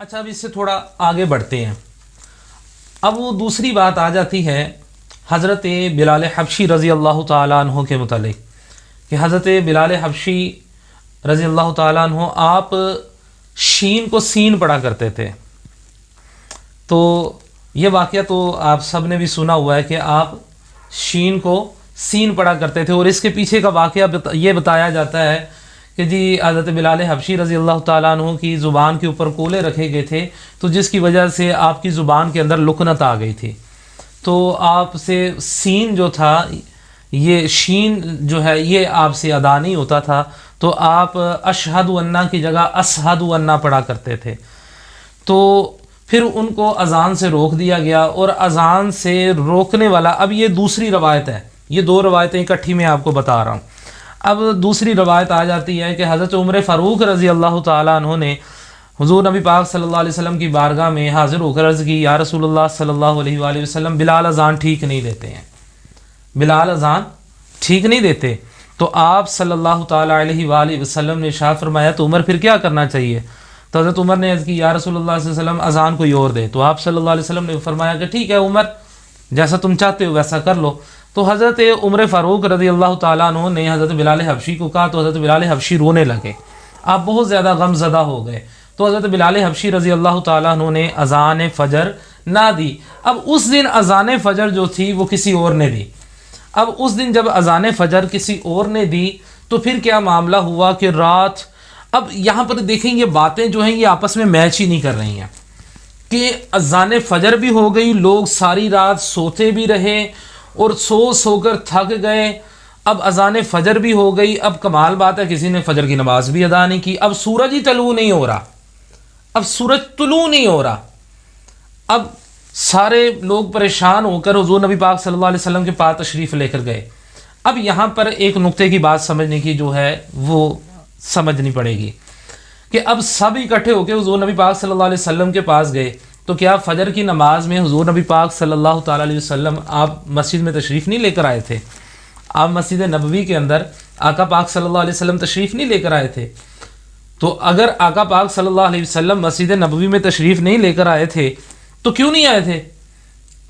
اچھا اب اس سے تھوڑا آگے بڑھتے ہیں. اب وہ دوسری بات آ جاتی ہے حضرت بلال حبشی رضی اللہ تعالیٰ عنہ کے متعلق کہ حضرت بلال حبشی رضی اللہ تعالیٰ عنہ آپ شین کو سین پڑھا کرتے تھے. تو یہ واقعہ تو آپ سب نے بھی سنا ہوا ہے کہ آپ شین کو سین پڑھا کرتے تھے، اور اس کے پیچھے کا واقعہ یہ بتایا جاتا ہے کہ جی حضرت بلال حبشی رضی اللہ تعالیٰ عنہ کی زبان کے اوپر کولے رکھے گئے تھے، تو جس کی وجہ سے آپ کی زبان کے اندر لکنت آ گئی تھی. تو آپ سے سین جو تھا، یہ شین جو ہے یہ آپ سے ادا نہیں ہوتا تھا، تو آپ اشہد انا کی جگہ اشہد انا پڑھا کرتے تھے. تو پھر ان کو اذان سے روک دیا گیا، اور اذان سے روکنے والا، اب یہ دوسری روایت ہے، یہ دو روایتیں اکٹھی میں آپ کو بتا رہا ہوں. اب دوسری روایت آ جاتی ہے کہ حضرت عمر فاروق رضی اللہ تعالیٰ عنہ نے حضور نبی پاک صلی اللہ علیہ وسلم کی بارگاہ میں حاضر ہو کر عرض کی، یا رسول اللہ صلی اللہ علیہ وآلہ وسلم، بلال اذان ٹھیک نہیں دیتے ہیں، بلال اذان ٹھیک نہیں دیتے. تو آپ صلی اللہ تعالیٰ علیہ وآلہ وسلم نے ارشاد فرمایا تو عمر پھر کیا کرنا چاہیے؟ تو حضرت عمر نے عرض کی، یا رسول اللہ صلی اللہ علیہ وسلم اذان کوئی اور دے. تو آپ صلی اللہ علیہ وسلم نے فرمایا کہ ٹھیک ہے عمر، جیسا تم چاہتے ہو ویسا کر لو. تو حضرت عمر فاروق رضی اللہ تعالیٰ عنہ نے حضرت بلال حبشی کو کہا، تو حضرت بلال حبشی رونے لگے، آپ بہت زیادہ غم زدہ ہو گئے. تو حضرت بلال حبشی رضی اللہ تعالیٰ عنہ نے اذان فجر نہ دی. اب اس دن اذان فجر جو تھی وہ کسی اور نے دی. اب اس دن جب اذان فجر کسی اور نے دی تو پھر کیا معاملہ ہوا کہ رات، اب یہاں پر دیکھیں یہ باتیں جو ہیں یہ آپس میں میچ ہی نہیں کر رہی ہیں کہ اذان فجر بھی ہو گئی، لوگ ساری رات سوتے بھی رہے اور سو کر تھک گئے، اب اذان فجر بھی ہو گئی. اب کمال بات ہے کسی نے فجر کی نماز بھی ادا نہیں کی، اب سورج ہی طلوع نہیں ہو رہا، اب سورج طلوع نہیں ہو رہا. اب سارے لوگ پریشان ہو کر حضور نبی پاک صلی اللہ علیہ وسلم کے پاس تشریف لے کر گئے. اب یہاں پر ایک نقطے کی بات سمجھنے کی جو ہے وہ سمجھنی پڑے گی کہ اب سب اکٹھے ہو کے حضور نبی پاک صلی اللہ علیہ وسلم کے پاس گئے. تو کیا فجر کی نماز میں حضور نبی پاک صلی اللہ تعالیٰ علیہ وسلم آپ مسجد میں تشریف نہیں لے کر آئے تھے؟ آپ مسجد نبوی کے اندر آقا پاک صلی اللہ علیہ وسلم تشریف نہیں لے کر آئے تھے؟ تو اگر آقا پاک صلی اللہ علیہ وسلم مسجد نبوی میں تشریف نہیں لے کر آئے تھے تو کیوں نہیں آئے تھے؟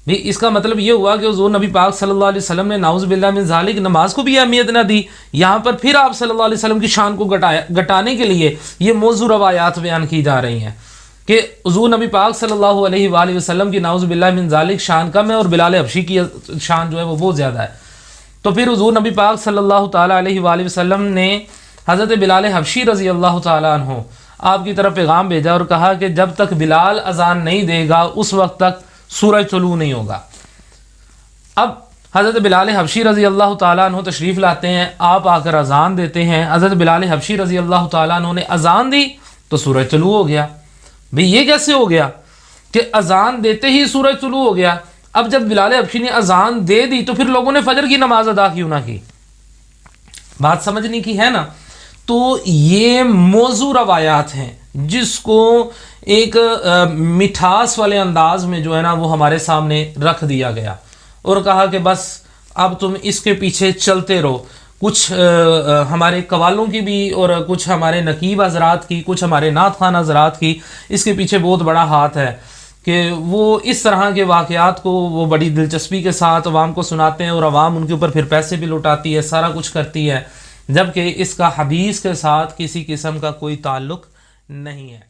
بھئی اس کا مطلب یہ ہوا کہ حضور نبی پاک صلی اللہ علیہ وسلم نے نعوذ باللہ من ذالک نماز کو بھی اہمیت نہ دی. یہاں پر پھر آپ صلی اللہ علیہ وسلم کی شان کو گٹانے کے لیے یہ موضوع روایات بیان کی جا رہی ہیں کہ حضور نبی پاک صلی اللہ علیہ وآلہ وسلم کی نعوذ باللہ من ذالک شان کم ہے اور بلال حبشی کی شان جو ہے وہ بہت زیادہ ہے. تو پھر حضور نبی پاک صلی اللہ تعالیٰ علیہ وآلہ وسلم نے حضرت بلال حبشی رضی اللہ تعالیٰ عنہ آپ کی طرف پیغام بھیجا اور کہا کہ جب تک بلال اذان نہیں دے گا اس وقت تک سورج طلوع نہیں ہوگا. اب حضرت بلال حبشی رضی اللہ تعالیٰ عنہ تشریف لاتے ہیں، آپ آ کر اذان دیتے ہیں. حضرت بلال حبشی رضی اللہ تعالیٰ عنہ نے اذان دی تو سورج طلوع ہو گیا. بھئی یہ کیسے ہو گیا کہ اذان دیتے ہی سورج طلوع ہو گیا؟ اب جب بلال حبشی نے اذان دے دی تو پھر لوگوں نے فجر کی نماز ادا کیوں نہ کی؟ بات سمجھنے کی ہے نا. تو یہ موضوع روایات ہیں جس کو ایک مٹھاس والے انداز میں جو ہے نا وہ ہمارے سامنے رکھ دیا گیا اور کہا کہ بس اب تم اس کے پیچھے چلتے رہو. کچھ ہمارے قوالوں کی بھی اور کچھ ہمارے نقیب حضرات کی، کچھ ہمارے نعت خوان حضرات کی اس کے پیچھے بہت بڑا ہاتھ ہے کہ وہ اس طرح کے واقعات کو وہ بڑی دلچسپی کے ساتھ عوام کو سناتے ہیں اور عوام ان کے اوپر پھر پیسے بھی لوٹاتی ہے، سارا کچھ کرتی ہے، جبکہ اس کا حدیث کے ساتھ کسی قسم کا کوئی تعلق نہیں ہے.